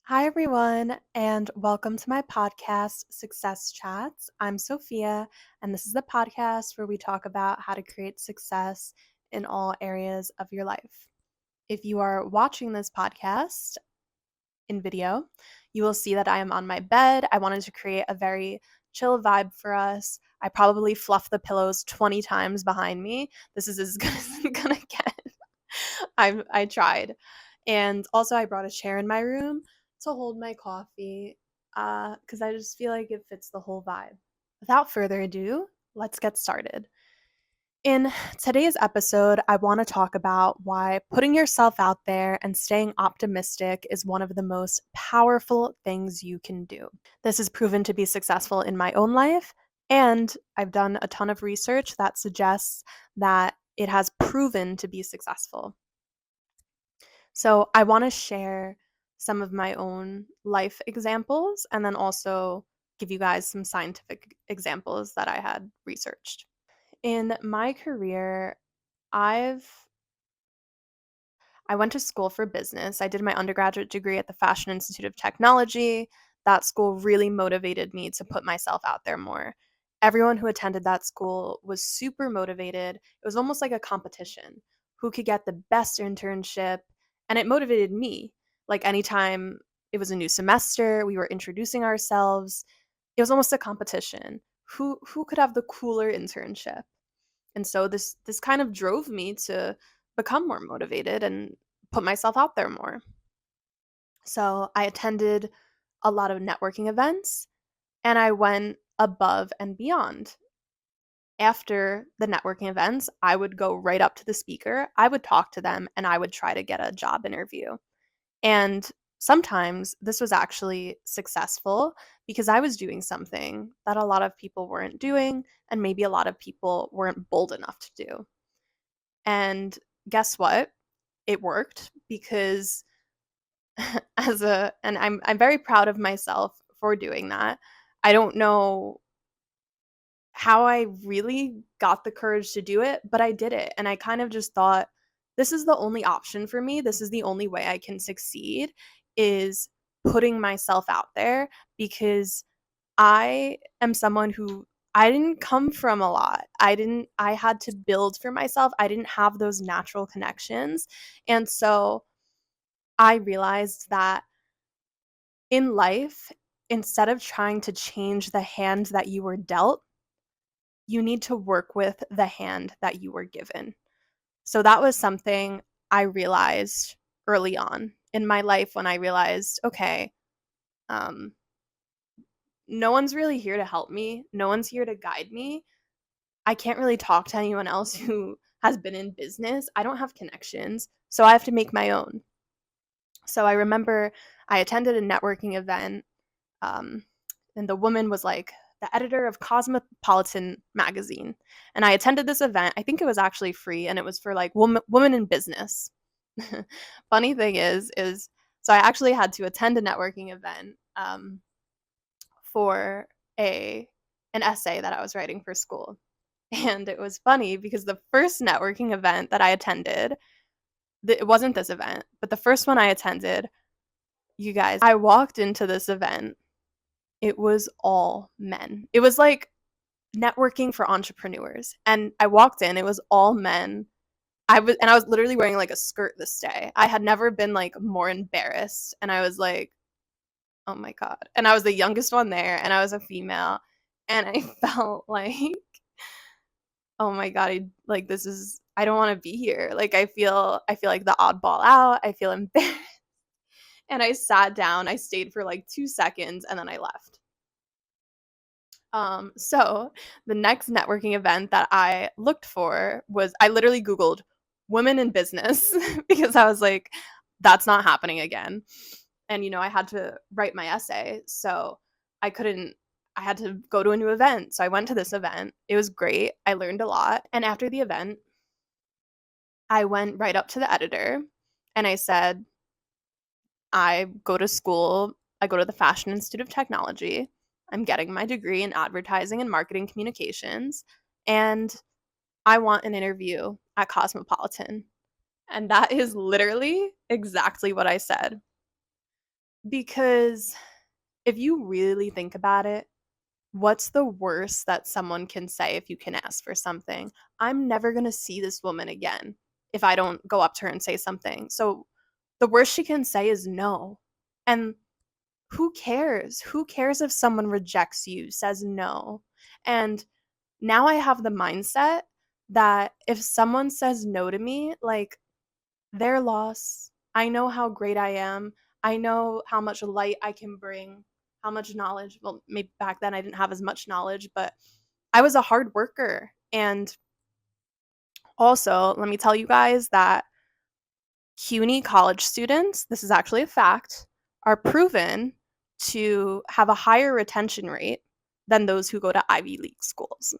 Hi, everyone, and welcome to my podcast, Success Chats. I'm Sophia, and this is the podcast where we talk about how to create success in all areas of your life. If you are watching this podcast in video, you will see that I am on my bed. I wanted to create a very chill vibe for us. I probably fluffed the pillows 20 times behind me. This is as good as it's gonna get. I tried. And also I brought a chair in my room to hold my coffee because I just feel like it fits the whole vibe. Without further ado, let's get started. In today's episode, I want to talk about why putting yourself out there and staying optimistic is one of the most powerful things you can do. This has proven to be successful in my own life, and I've done a ton of research that suggests that it has proven to be successful. So I want to share some of my own life examples and then also give you guys some scientific examples that I had researched. In my career, I've I went to school for business. I did my undergraduate degree at the Fashion Institute of Technology. That school really motivated me to put myself out there more. Everyone who attended that school was super motivated. It was almost like a competition. Who could get the best internship? And it motivated me. Like anytime it was a new semester, we were introducing ourselves. It was almost a competition. Who could have the cooler internship? And so this kind of drove me to become more motivated and put myself out there more. So I attended a lot of networking events and I went above and beyond. After the networking events, I would go right up to the speaker, I would talk to them, and I would try to get a job interview. And sometimes this was actually successful because I was doing something that a lot of people weren't doing, and maybe a lot of people weren't bold enough to do. And guess what? It worked because I'm very proud of myself for doing that. I don't know how I really got the courage to do it, but I did it. And I kind of just thought, this is the only option for me. This is the only way I can succeed is putting myself out there because I am someone who I didn't come from a lot. I had to build for myself. I didn't have those natural connections. And so I realized that in life, instead of trying to change the hand that you were dealt, you need to work with the hand that you were given. So that was something I realized early on in my life when I realized, okay, um, no one's really here to help me. No one's here to guide me. I can't really talk to anyone else who has been in business. I don't have connections, so I have to make my own. So I remember I attended a networking event, um, and the woman was like the editor of Cosmopolitan magazine. And I attended this event. I think it was actually free, and it was for like women in business. Funny thing is so I actually had to attend a networking event for a an essay that I was writing for school. And it was funny because the first networking event that I attended, it wasn't this event, but the first one I attended, you guys, I walked into this event. It was all men. It was like networking for entrepreneurs. And I walked in, it was all men. I was literally wearing like a skirt this day. I had never been like more embarrassed and I was like, "Oh my god." And I was the youngest one there and I was a female and I felt like, "Oh my god, like this is I don't want to be here." Like I feel like the oddball out. I feel embarrassed. And I sat down. I stayed for like 2 seconds and then I left. So the next networking event that I looked for was I literally Googled women in business because I was like, that's not happening again. And, I had to write my essay. So I couldn't, I had to go to a new event. So I went to this event. It was great. I learned a lot. And after the event, I went right up to the editor and I said, I go to school, I go to the Fashion Institute of Technology. I'm getting my degree in advertising and marketing communications, and I want an interview at Cosmopolitan. And that is literally exactly what I said. Because if you really think about it, what's the worst that someone can say if you can ask for something? I'm never going to see this woman again if I don't go up to her and say something. So the worst she can say is no. And who cares? Who cares if someone rejects you, says no? And now I have the mindset that if someone says no to me, like, their loss. I know how great I am. I know how much light I can bring, how much knowledge. Well, maybe back then I didn't have as much knowledge, but I was a hard worker. And also, let me tell you guys that CUNY college students, this is actually a fact, are proven to have a higher retention rate than those who go to Ivy League schools.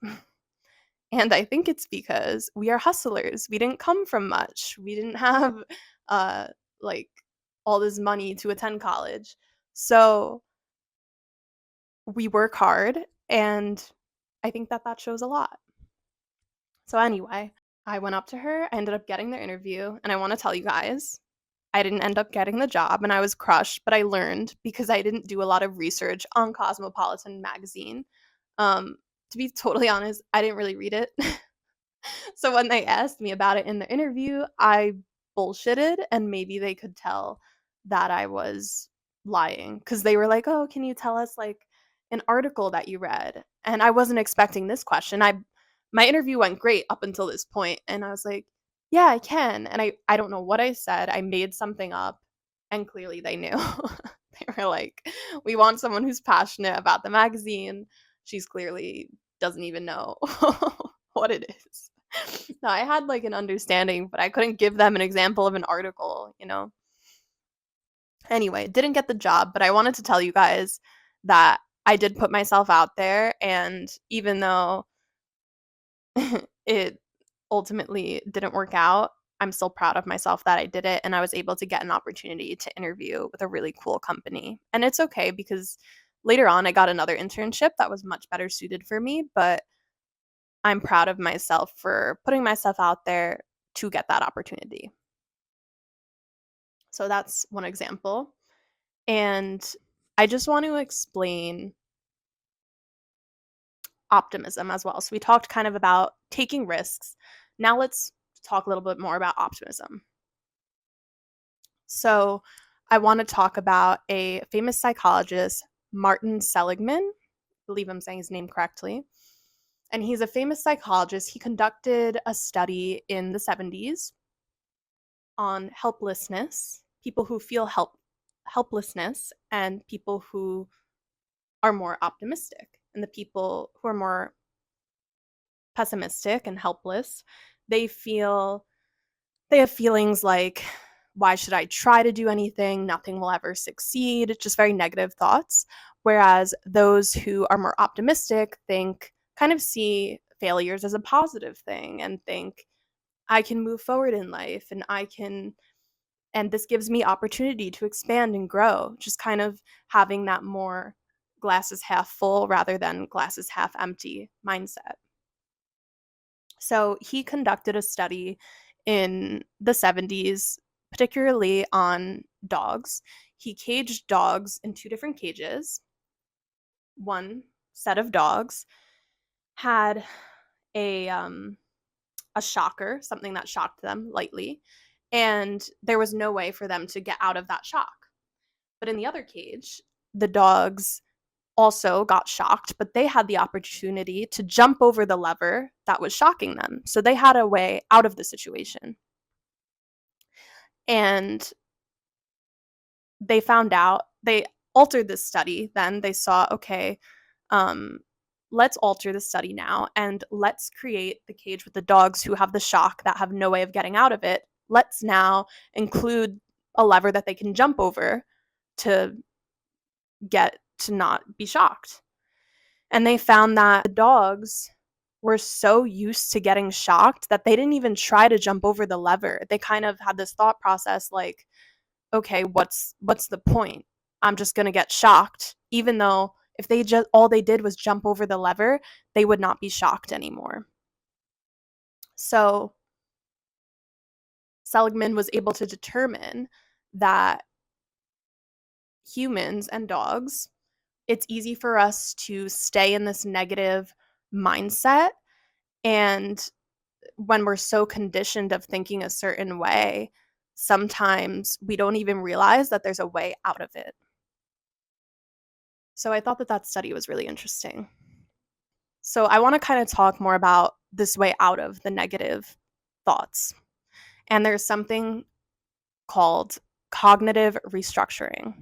And I think it's because we are hustlers. We didn't come from much. We didn't have uh like all this money to attend college. So we work hard, and I think that that shows a lot. So anyway, I went up to her, I ended up getting the interview, and I want to tell you guys, I didn't end up getting the job and I was crushed, but I learned because I didn't do a lot of research on Cosmopolitan magazine. Um to be totally honest, I didn't really read it. So when they asked me about it in the interview, I bullshitted, and maybe they could tell that I was lying because they were like, "Oh, can you tell us like an article that you read?" And I wasn't expecting this question. My interview went great up until this point, and I was like, "Yeah, I can." And I don't know what I said. I made something up, and clearly they knew. They were like, "We want someone who's passionate about the magazine. She's clearly doesn't even know what it is." No, I had like an understanding, but I couldn't give them an example of an article. Anyway, didn't get the job, but I wanted to tell you guys that I did put myself out there, and even though it ultimately didn't work out, I'm still proud of myself that I did it, and I was able to get an opportunity to interview with a really cool company. And it's okay because later on I got another internship that was much better suited for me, but I'm proud of myself for putting myself out there to get that opportunity. So that's one example. And I just want to explain optimism as well. So we talked kind of about taking risks. Now let's talk a little bit more about optimism. So I want to talk about a famous psychologist, Martin Seligman. I believe I'm saying his name correctly. And he's a famous psychologist. He conducted a study in the 70s on helplessness, people who feel helplessness, and people who are more optimistic. And the people who are more pessimistic and helpless, they feel they have feelings like, why should I try to do anything? Nothing will ever succeed, just very negative thoughts. Whereas those who are more optimistic kind of see failures as a positive thing and think, I can move forward in life, and this gives me opportunity to expand and grow, just kind of having that more glasses half full rather than glasses half empty mindset. So he conducted a study in the 70s, particularly on dogs. He caged dogs in two different cages. One set of dogs had a a shocker, something that shocked them lightly, and there was no way for them to get out of that shock. But in the other cage, the dogs also got shocked, but they had the opportunity to jump over the lever that was shocking them. So they had a way out of the situation. And they found out, they altered this study. Then they saw, okay, um, let's alter the study now and let's create the cage with the dogs who have the shock that have no way of getting out of it. Let's now include a lever that they can jump over to get to not be shocked. And they found that the dogs were so used to getting shocked that they didn't even try to jump over the lever. They kind of had this thought process like, okay, what's the point? I'm just going to get shocked, even though if they just all they did was jump over the lever, they would not be shocked anymore. So Seligman was able to determine that humans and dogs, it's easy for us to stay in this negative mindset. And when we're so conditioned of thinking a certain way, sometimes we don't even realize that there's a way out of it. So I thought that that study was really interesting. So I want to kind of talk more about this way out of the negative thoughts. And there's something called cognitive restructuring,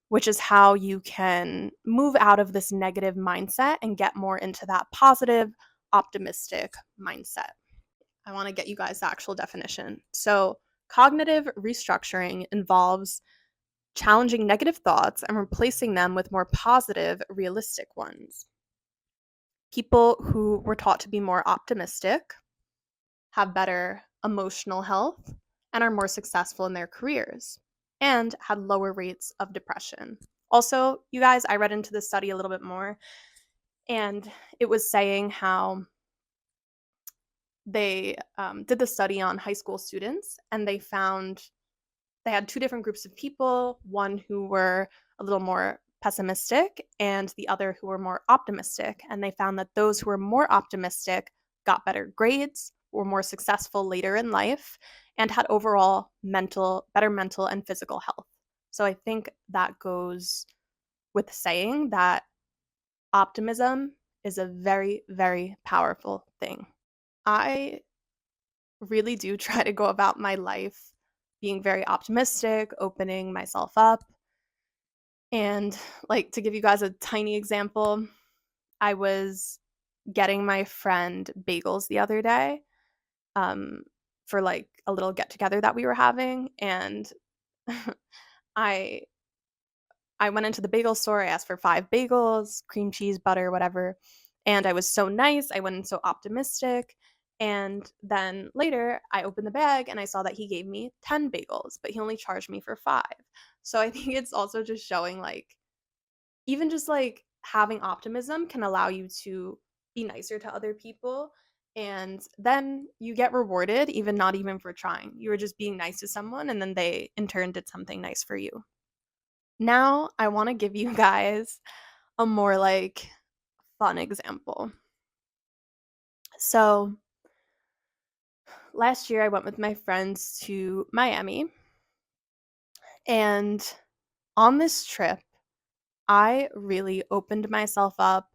which is how you can move out of this negative mindset and get more into that positive, optimistic mindset. I want to get you guys the actual definition. So, cognitive restructuring involves challenging negative thoughts and replacing them with more positive, realistic ones. People who were taught to be more optimistic have better emotional health and are more successful in their careers and had lower rates of depression. Also, you guys, I read into this study a little bit more, and it was saying how they did the study on high school students, and they found they had two different groups of people, one who were a little more pessimistic and the other who were more optimistic. And they found that those who were more optimistic got better grades, were more successful later in life, and had overall better mental and physical health. So I think that goes with saying that optimism is a very, very powerful thing. I really do try to go about my life being very optimistic, opening myself up. And like to give you guys a tiny example, I was getting my friend bagels the other day for like a little get together that we were having. And I I went into the bagel store, I asked for 5 bagels, cream cheese, butter, whatever, and I was so nice, I went in so optimistic, and then later, I opened the bag and I saw that he gave me 10 bagels, but he only charged me for 5. So I think it's also just showing, like, even just, like, having optimism can allow you to be nicer to other people, and then you get rewarded even not even for trying. You were just being nice to someone, and then they, in turn, did something nice for you. Now I wanna give you guys a more, like, fun example. So, last year I went with my friends to Miami, and on this trip, I really opened myself up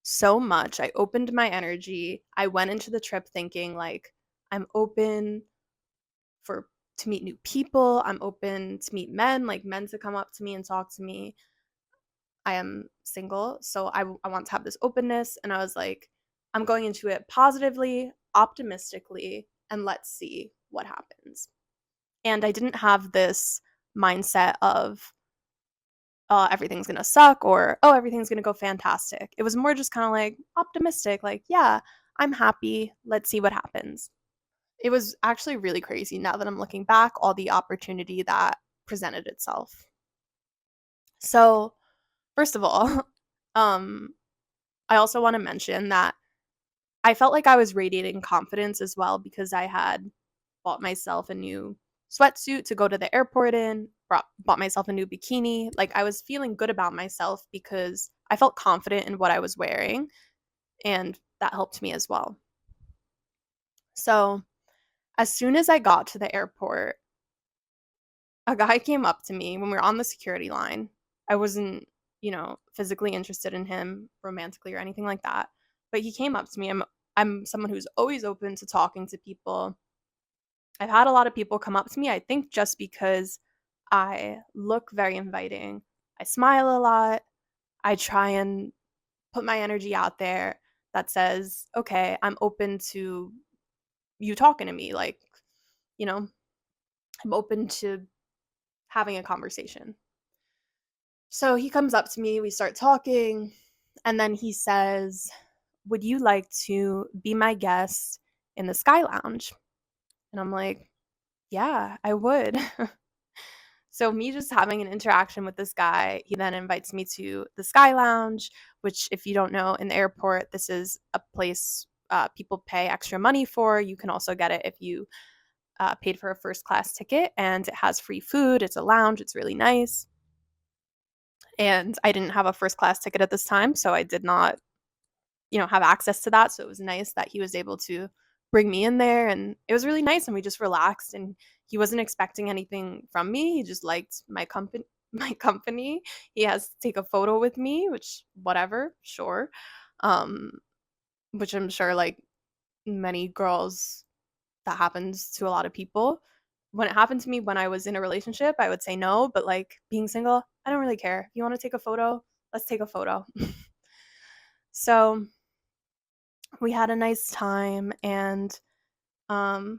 so much. I opened my energy. I went into the trip thinking, like, I'm open for to meet new people. I'm open to meet men, like, men to come up to me and talk to me. I am single, so I want to have this openness. And I was like, I'm going into it positively, optimistically, and let's see what happens. And I didn't have this mindset of, everything's going to suck or, oh, everything's going to go fantastic. It was more just kind of like optimistic, like, yeah, I'm happy. Let's see what happens. It was actually really crazy now that I'm looking back, all the opportunity that presented itself. So, first of all, um, I also want to mention that I felt like I was radiating confidence as well because I had bought myself a new sweatsuit to go to the airport in, bought myself a new bikini. Like I was feeling good about myself because I felt confident in what I was wearing, and that helped me as well. So, as soon as I got to the airport, a guy came up to me when we were on the security line. I wasn't, physically interested in him romantically or anything like that. But he came up to me. I'm someone who's always open to talking to people. I've had a lot of people come up to me, I think just because I look very inviting. I smile a lot. I try and put my energy out there that says, okay, I'm open to you talking to me. Like, you know, I'm open to having a conversation. So he comes up to me, we start talking, and then he says, would you like to be my guest in the Sky Lounge? And I'm like, yeah, I would. So me just having an interaction with this guy, he then invites me to the Sky Lounge, which if you don't know, in the airport, this is a place people pay extra money for. You can also get it if you paid for a first class ticket, and it has free food. It's a lounge. It's really nice. And I didn't have a first class ticket at this time, so I did not, have access to that. So it was nice that he was able to bring me in there, and it was really nice, and we just relaxed, and he wasn't expecting anything from me. He just liked my company my company. He has to take a photo with me, which whatever, sure. Um which I'm sure like many girls, that happens to a lot of people. When it happened to me when I was in a relationship, I would say no, but like being single, I don't really care. If you want to take a photo, let's take a photo. So we had a nice time, and um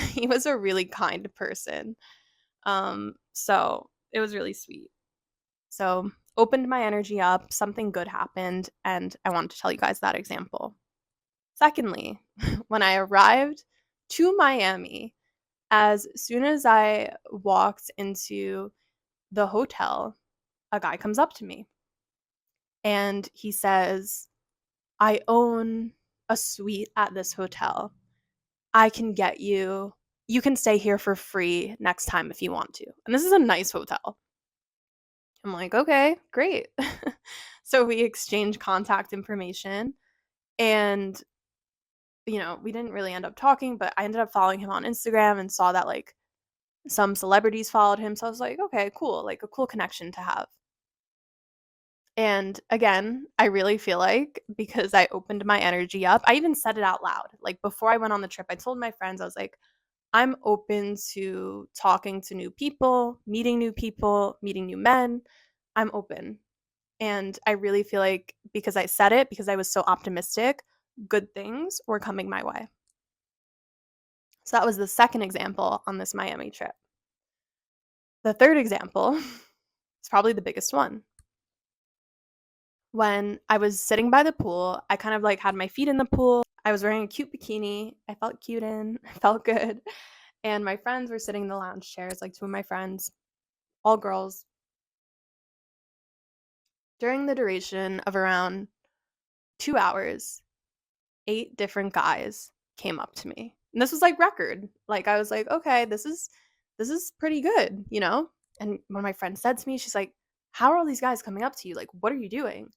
he was a really kind person. So it was really sweet. So opened my energy up, something good happened, and I wanted to tell you guys that example. Secondly, when I arrived to Miami, as soon as I walked into the hotel, a guy comes up to me and he says, I own a suite at this hotel. I can get you, you can stay here for free next time if you want to. And this is a nice hotel. I'm like, okay, great. So we exchanged contact information, and we didn't really end up talking, but I ended up following him on Instagram and saw that like some celebrities followed him. So I was like, okay, cool, like a cool connection to have. And again, I really feel like because I opened my energy up, I even said it out loud. Like before I went on the trip, I told my friends, I was like, I'm open to talking to new people, meeting new men. I'm open. And I really feel like because I said it, because I was so optimistic, good things were coming my way. So that was the second example on this Miami trip. The third example is probably the biggest one. When I was sitting by the pool, I kind of like had my feet in the pool. I was wearing a cute bikini. I felt cute in, I felt good. And my friends were sitting in the lounge chairs, like two of my friends, all girls. During the duration of around 2 hours, 8 different guys came up to me. And this was like record. Like I was like, okay, this is pretty good, you know? And when my friend said to me, she's like, how are all these guys coming up to you? Like, what are you doing?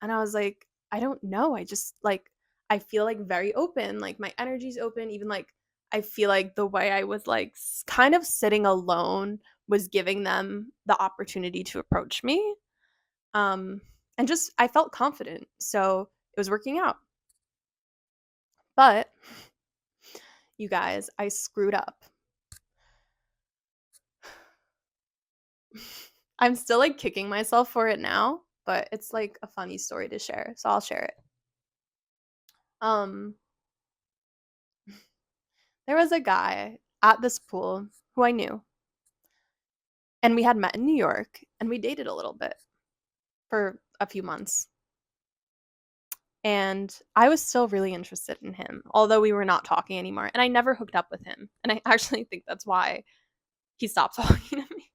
And I was like, I don't know. I just like I feel like very open. Like my energy's open. Even like I feel like the way I was like kind of sitting alone was giving them the opportunity to approach me. Um and just I felt confident. So it was working out. But you guys, I screwed up. I'm still like kicking myself for it now, but it's like a funny story to share. So I'll share it. Um there was a guy at this pool who I knew, and we had met in New York, and we dated a little bit for a few months. And I was still really interested in him, although we were not talking anymore. And I never hooked up with him. And I actually think that's why he stopped talking to me.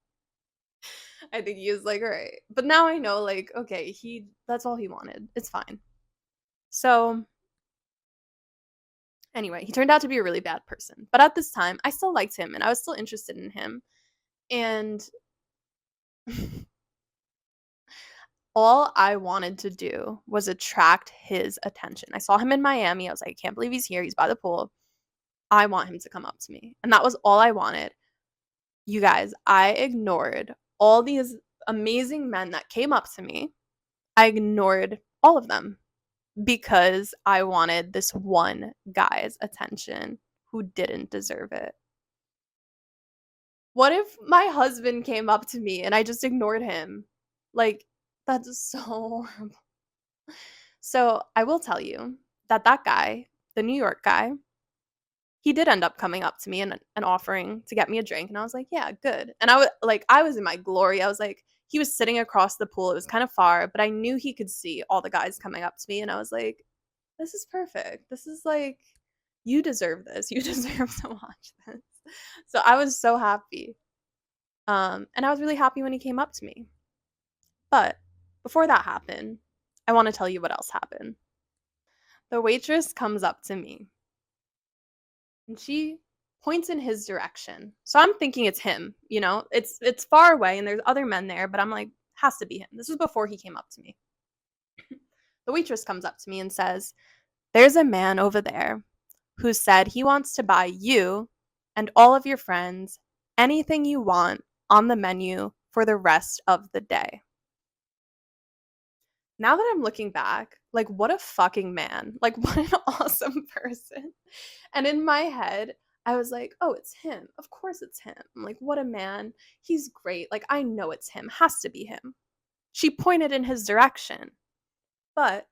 I think he was like, all right. But now I know, like, okay, that's all he wanted. It's fine. So anyway, he turned out to be a really bad person. But at this time, I still liked him and I was still interested in him. And all I wanted to do was attract his attention. I saw him in Miami. I was like, I can't believe he's here. He's by the pool. I want him to come up to me. And that was all I wanted. You guys, I ignored all these amazing men that came up to me. I ignored all of them because I wanted this one guy's attention who didn't deserve it. What if my husband came up to me and I just ignored him? Like, that's so horrible. So I will tell you that that guy, the New York guy, he did end up coming up to me and offering to get me a drink. And I was like, yeah, good. And I was in my glory. I was like, he was sitting across the pool. It was kind of far, but I knew he could see all the guys coming up to me. And I was like, this is perfect. This is like, you deserve this. You deserve to watch this. So I was so happy. And I was really happy when he came up to me. But before that happened, I want to tell you what else happened. The waitress comes up to me and she points in his direction. So I'm thinking it's him, you know? It's far away and there's other men there, but I'm like, Has to be him. This was before he came up to me. The waitress comes up to me and says, "There's a man over there who said he wants to buy you and all of your friends anything you want on the menu for the rest of the day." Now that I'm looking back, like, what a fucking man. Like, what an awesome person. And in my head, I was like, oh, it's him. Of course it's him. I'm like, what a man. He's great. Like, I know it's him. Has to be him. She pointed in his direction. But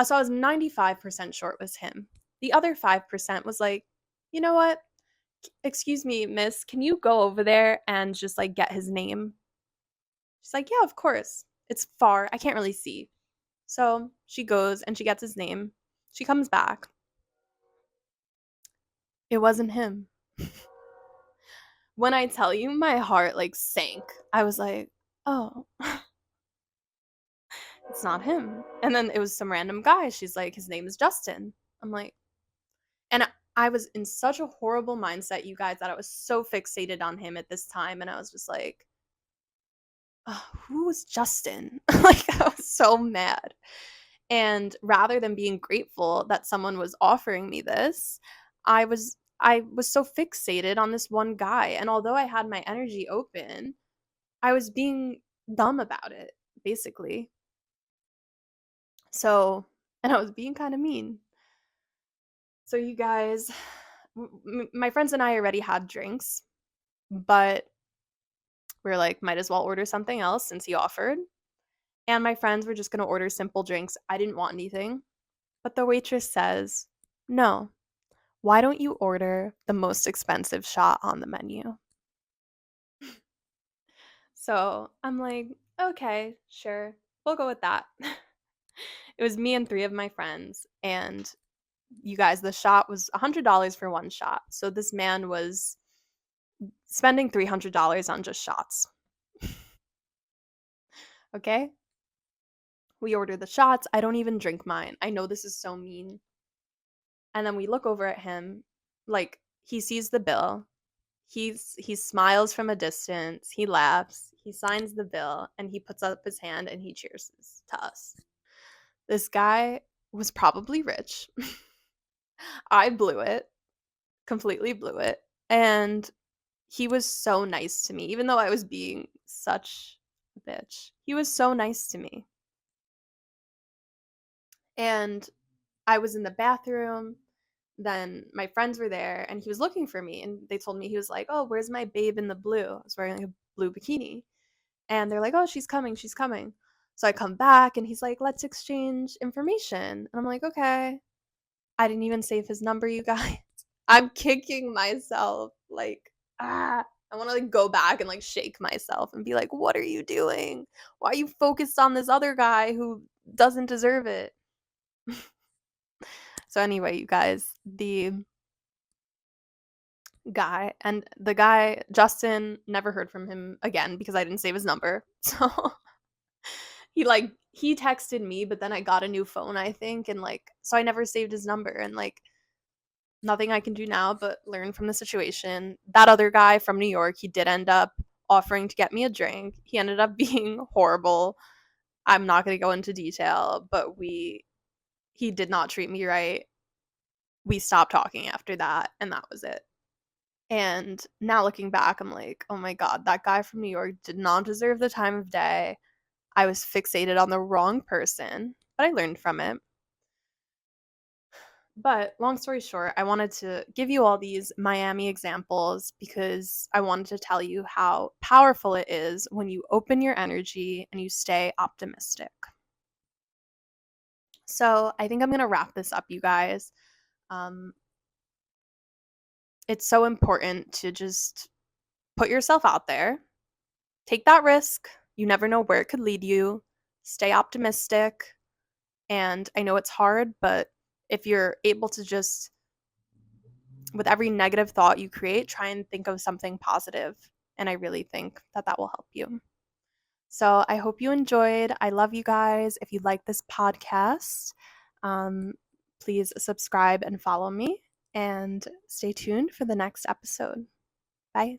so I was 95% sure it was him. The other 5% was like, you know what? Excuse me, miss, can you go over there and just like get his name? She's like, yeah, of course. It's far. I can't really see. So she goes and she gets his name. She comes back. It wasn't him. When I tell you, my heart like sank. I was like, oh, it's not him. And then it was some random guy. She's like, his name is Justin. I'm like, and I was in such a horrible mindset, you guys, that I was so fixated on him at this time. And I was just like, oh, who was Justin? Like, I was so mad. And rather than being grateful that someone was offering me this, I was so fixated on this one guy. And although I had my energy open, I was being dumb about it, basically. So, and I was being kind of mean. So you guys, my friends and I already had drinks, but we were like, might as well order something else since he offered. And my friends were just going to order simple drinks. I didn't want anything. But the waitress says, no, why don't you order the most expensive shot on the menu? So I'm like, okay, sure, we'll go with that. It was me and 3 of my friends. And you guys, the shot was $100 for one shot. So this man was spending $300 on just shots. Okay? We order the shots. I don't even drink mine. I know this is so mean. And then we look over at him, like, he sees the bill. He smiles from a distance. He laughs. He signs the bill and he puts up his hand and he cheers to us. This guy was probably rich. I blew it, completely blew it. And he was so nice to me, even though I was being such a bitch. He was so nice to me. And I was in the bathroom. Then my friends were there and he was looking for me. And they told me, he was like, oh, where's my babe in the blue? I was wearing like a blue bikini. And they're like, oh, she's coming, she's coming. So I come back and he's like, let's exchange information. And I'm like, okay. I didn't even save his number, you guys. I'm kicking myself. Like, I want to like go back and like shake myself and be like, what are you doing? Why are you focused on this other guy who doesn't deserve it? So anyway, you guys, the guy, Justin, never heard from him again because I didn't save his number. So he texted me, but then I got a new phone, I think, and like, so I never saved his number. And like, nothing I can do now but learn from the situation. That other guy from New York, he did end up offering to get me a drink. He ended up being horrible. I'm not going to go into detail, but he did not treat me right. We stopped talking after that, and that was it. And now looking back, I'm like, oh my God, that guy from New York did not deserve the time of day. I was fixated on the wrong person, but I learned from it. But long story short, I wanted to give you all these Miami examples because I wanted to tell you how powerful it is when you open your energy and you stay optimistic. So I think I'm going to wrap this up, you guys. It's so important to just put yourself out there, take that risk. You never know where it could lead you. Stay optimistic. And I know it's hard, but if you're able to just, with every negative thought you create, try and think of something positive. And I really think that that will help you. So I hope you enjoyed. I love you guys. If you like this podcast, please subscribe and follow me. And stay tuned for the next episode. Bye.